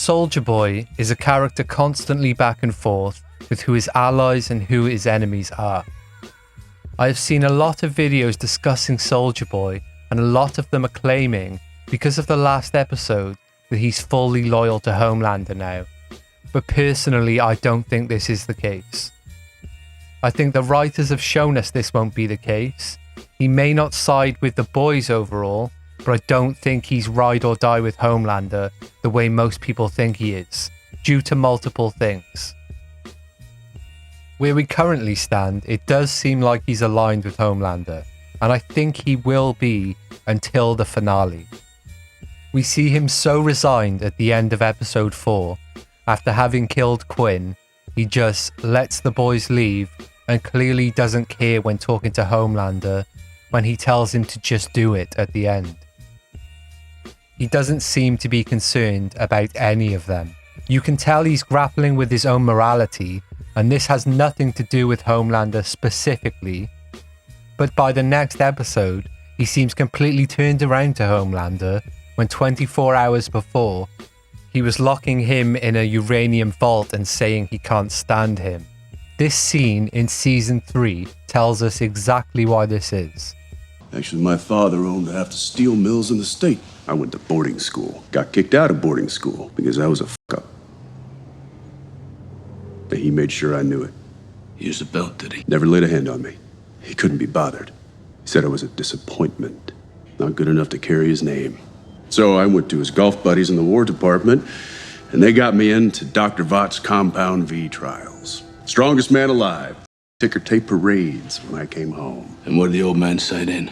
Soldier Boy is a character constantly back and forth with who his allies and who his enemies are. I have seen a lot of videos discussing Soldier Boy, and a lot of them are claiming, because of the last episode, that he's fully loyal to Homelander now. But personally, I don't think this is the case. I think the writers have shown us this won't be the case. He may not side with the boys overall, but I don't think he's ride or die with Homelander the way most people think he is, due to multiple things. Where we currently stand, it does seem like he's aligned with Homelander, and I think he will be until the finale. We see him so resigned at the end of episode 4, after having killed Quinn, he just lets the boys leave and clearly doesn't care when talking to Homelander when he tells him to just do it at the end. He doesn't seem to be concerned about any of them. You can tell he's grappling with his own morality, and this has nothing to do with Homelander specifically, but by the next episode, he seems completely turned around to Homelander when 24 hours before, he was locking him in a uranium vault and saying he can't stand him. This scene in season 3 tells us exactly why this is. Actually, my father owned half the steel mills in the state. I went to boarding school. Got kicked out of boarding school because I was a fuck-up. But he made sure I knew it. He used a belt, did he? Never laid a hand on me. He couldn't be bothered. He said I was a disappointment. Not good enough to carry his name. So I went to his golf buddies in the War Department, and they got me into Dr. Vought's Compound V trials. Strongest man alive. Ticker tape parades when I came home. And what did the old man say then?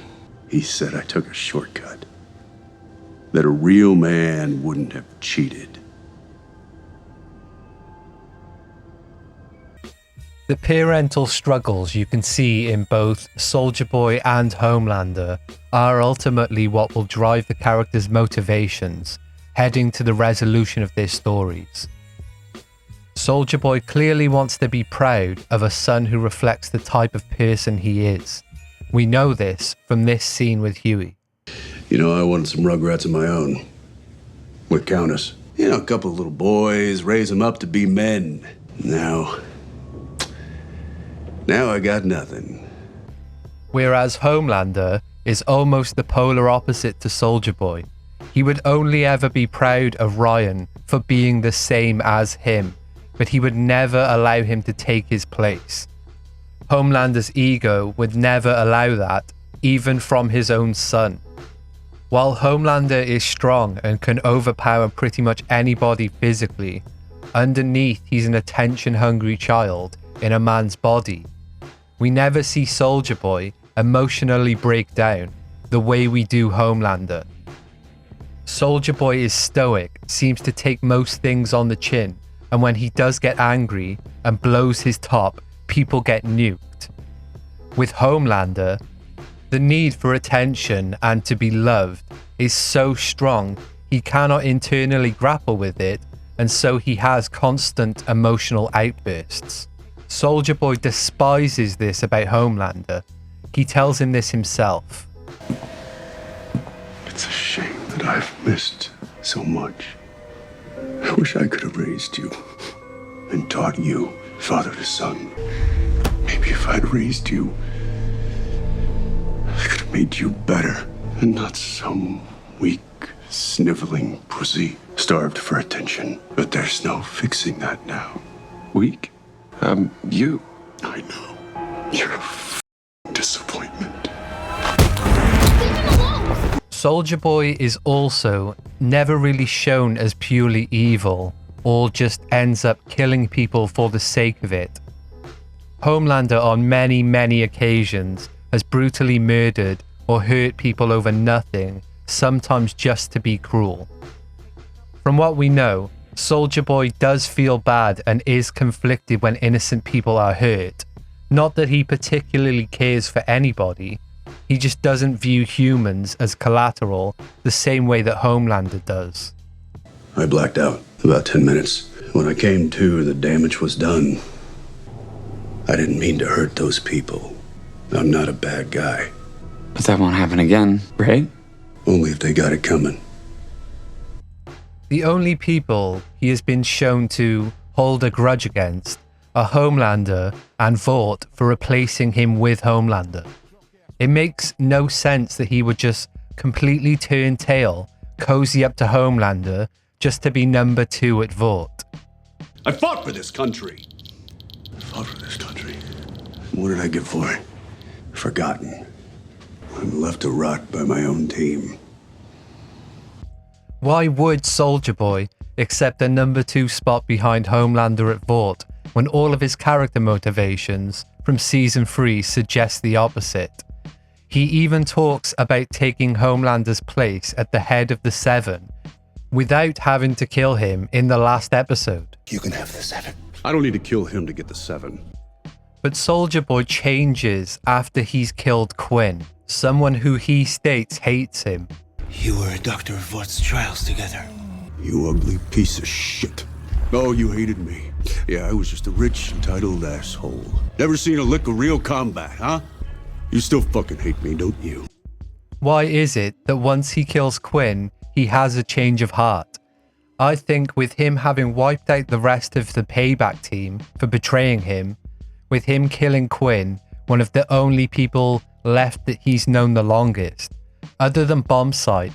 He said I took a shortcut. That a real man wouldn't have cheated. The parental struggles you can see in both Soldier Boy and Homelander are ultimately what will drive the characters' motivations heading to the resolution of their stories. Soldier Boy clearly wants to be proud of a son who reflects the type of person he is. We know this from this scene with Huey. You know, I wanted some rugrats of my own. With Countess. You know, a couple of little boys, raise them up to be men. Now I got nothing. Whereas Homelander is almost the polar opposite to Soldier Boy. He would only ever be proud of Ryan for being the same as him, but he would never allow him to take his place. Homelander's ego would never allow that, even from his own son. While Homelander is strong and can overpower pretty much anybody physically, underneath he's an attention-hungry child in a man's body. We never see Soldier Boy emotionally break down the way we do Homelander. Soldier Boy is stoic, seems to take most things on the chin, and when he does get angry and blows his top, people get nuked. With Homelander, the need for attention and to be loved is so strong he cannot internally grapple with it, and so he has constant emotional outbursts. Soldier Boy despises this about Homelander. He tells him this himself. It's a shame that I've missed so much. I wish I could have raised you and taught you father to son. Maybe if I'd raised you, I could have made you better and not some weak, sniveling pussy starved for attention. But there's no fixing that now. Weak? You. I know. You're a disappointment. Soldier Boy is also never really shown as purely evil, or just ends up killing people for the sake of it. Homelander on many occasions has brutally murdered or hurt people over nothing, sometimes just to be cruel. From what we know, Soldier Boy does feel bad and is conflicted when innocent people are hurt. Not that he particularly cares for anybody, he just doesn't view humans as collateral the same way that Homelander does. I blacked out about 10 minutes. When I came to, the damage was done. I didn't mean to hurt those people. I'm not a bad guy. But that won't happen again, right? Only if they got it coming. The only people he has been shown to hold a grudge against are Homelander and Vought for replacing him with Homelander. It makes no sense that he would just completely turn tail, cozy up to Homelander, just to be number 2 at Vought. I fought for this country. I fought for this country. What did I get for it? Forgotten. I'm left to rot by my own team. Why would Soulja Boy accept a number 2 spot behind Homelander at Vought when all of his character motivations from season 3 suggest the opposite? He even talks about taking Homelander's place at the head of the 7 without having to kill him in the last episode. You can have the 7. I don't need to kill him to get the 7. But Soulja Boy changes after he's killed Quinn, someone who he states hates him. You were a doctor of Vaught's trials together. You ugly piece of shit. Oh, you hated me. Yeah, I was just a rich, entitled asshole. Never seen a lick of real combat, huh? You still fucking hate me, don't you? Why is it that once he kills Quinn, he has a change of heart? I think with him having wiped out the rest of the payback team for betraying him, with him killing Quinn, one of the only people left that he's known the longest, other than Bombsight,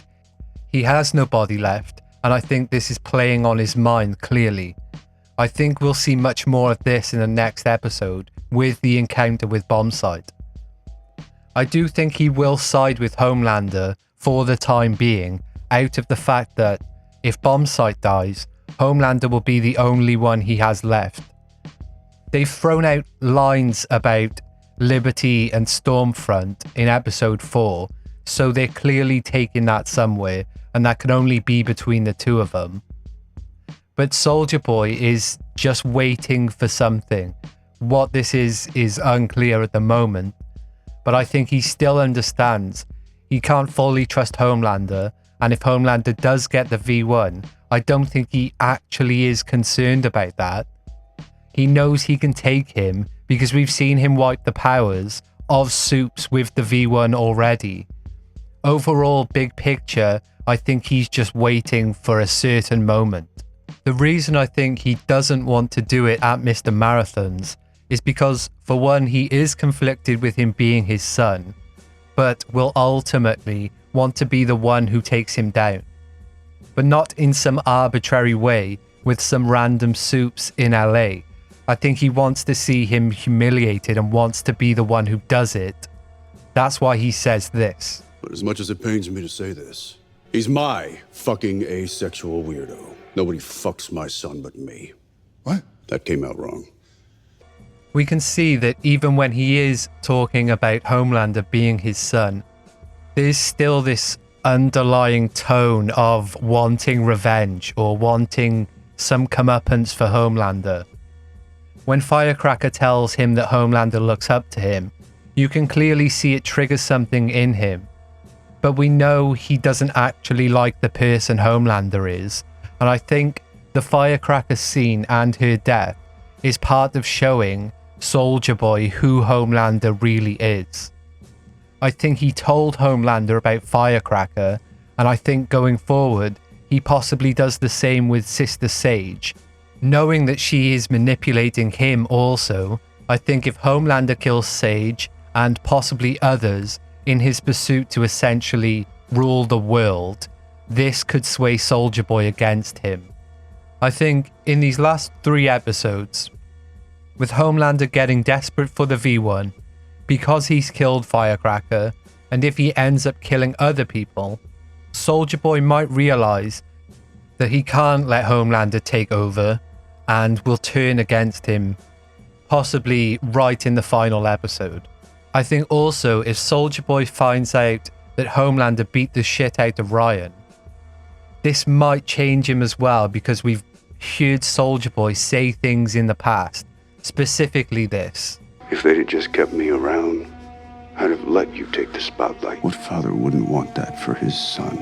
he has no body left, and I think this is playing on his mind clearly. I think we'll see much more of this in the next episode with the encounter with Bombsight. I do think he will side with Homelander for the time being, out of the fact that if Bombsight dies, Homelander will be the only one he has left. They've thrown out lines about Liberty and Stormfront in episode 4, so they're clearly taking that somewhere, and that can only be between the two of them. But Soulja Boy is just waiting for something. What this is unclear at the moment, but I think he still understands he can't fully trust Homelander, and if Homelander does get the V1, I don't think he actually is concerned about that. He knows he can take him because we've seen him wipe the powers of Supes with the V1 already. Overall, big picture, I think he's just waiting for a certain moment. The reason I think he doesn't want to do it at Mr. Marathon's is because, for one, he is conflicted with him being his son, but will ultimately want to be the one who takes him down. But not in some arbitrary way with some random Supes in LA. I think he wants to see him humiliated and wants to be the one who does it. That's why he says this. But as much as it pains me to say this, he's my fucking asexual weirdo. Nobody fucks my son but me. What? That came out wrong. We can see that even when he is talking about Homelander being his son, there's still this underlying tone of wanting revenge or wanting some comeuppance for Homelander. When Firecracker tells him that Homelander looks up to him, you can clearly see it triggers something in him. But we know he doesn't actually like the person Homelander is, and I think the Firecracker scene and her death is part of showing Soulja Boy who Homelander really is. I think he told Homelander about Firecracker, and I think going forward, he possibly does the same with Sister Sage. Knowing that she is manipulating him also, I think if Homelander kills Sage, and possibly others, in his pursuit to essentially rule the world, this could sway Soulja Boy against him. I think in these last 3 episodes, with Homelander getting desperate for the V1, because he's killed Firecracker, and if he ends up killing other people, Soulja Boy might realize that he can't let Homelander take over and will turn against him, possibly right in the final episode. I think also if Soulja Boy finds out that Homelander beat the shit out of Ryan, this might change him as well, because we've heard Soulja Boy say things in the past, specifically this. If they'd have just kept me around, I'd have let you take the spotlight. What father wouldn't want that for his son?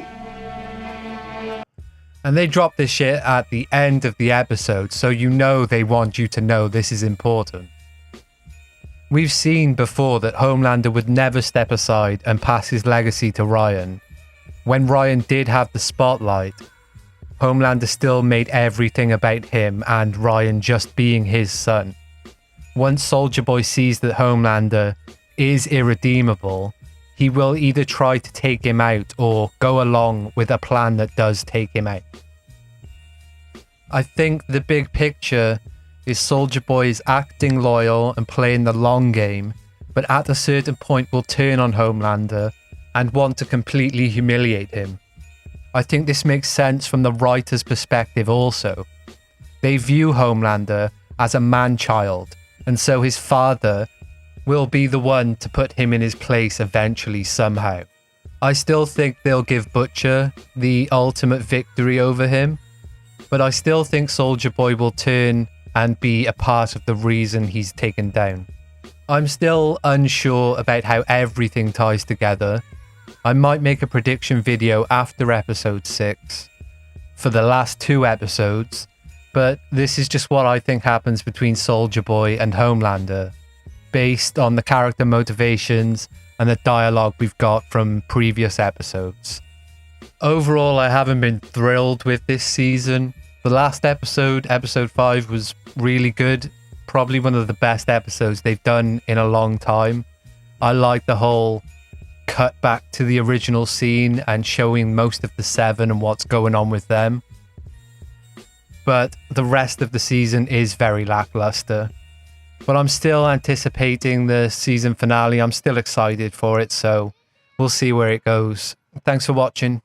And they drop this shit at the end of the episode, so you know they want you to know this is important. We've seen before that Homelander would never step aside and pass his legacy to Ryan. When Ryan did have the spotlight, Homelander still made everything about him and Ryan just being his son. Once Soldier Boy sees that Homelander is irredeemable, he will either try to take him out or go along with a plan that does take him out. I think the big picture is Soldier Boy is acting loyal and playing the long game, but at a certain point will turn on Homelander and want to completely humiliate him. I think this makes sense from the writer's perspective also. They view Homelander as a man-child, and so his father will be the one to put him in his place eventually somehow. I still think they'll give Butcher the ultimate victory over him, but I still think Soldier Boy will turn and be a part of the reason he's taken down. I'm still unsure about how everything ties together. I might make a prediction video after episode 6 for the last 2 episodes, but this is just what I think happens between Soldier Boy and Homelander, based on the character motivations and the dialogue we've got from previous episodes. Overall, I haven't been thrilled with this season. The last episode, episode 5, was really good. Probably one of the best episodes they've done in a long time. I like the whole cut back to the original scene and showing most of the 7 and what's going on with them. But the rest of the season is very lackluster. But I'm still anticipating the season finale. I'm still excited for it, so we'll see where it goes. Thanks for watching.